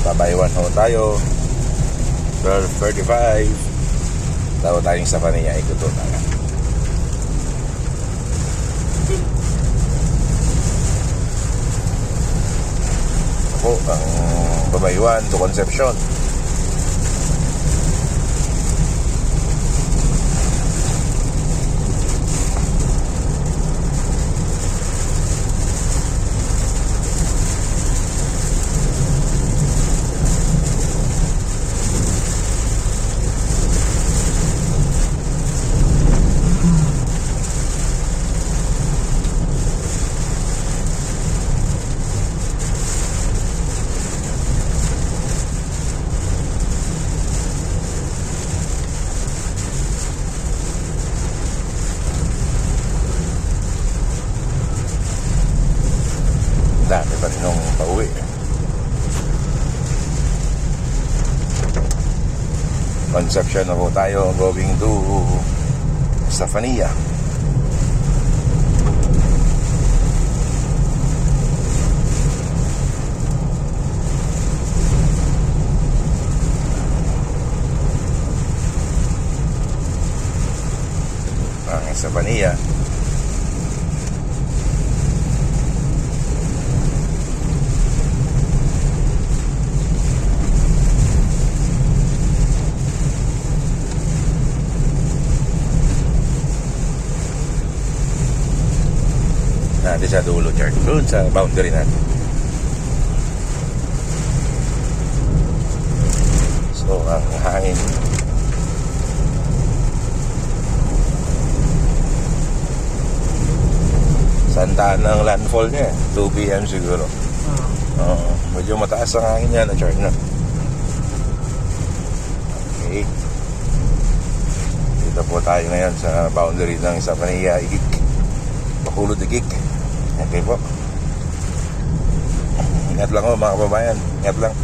Babaywan ho tayo. 12:35. Tayo tayong sa Pania. Ikuto na nga. Ako ang Babaywan to Concepcion. Dami pa rin nung pauwi. Concepcion na po tayo going to Safania. Ang Safania. Natin sa dulo, Chard. Doon sa boundary natin. So, ang hangin. Sandaan ang landfall niya. 2 p.m. siguro. Medyo mataas ang hangin niya na, Chard, no? Okay. Dito po tayo ngayon sa boundary ng Safania, Igik. Bacolod, Igik. Okay po. Ingat lang ho mga kababayan. Ingat lang.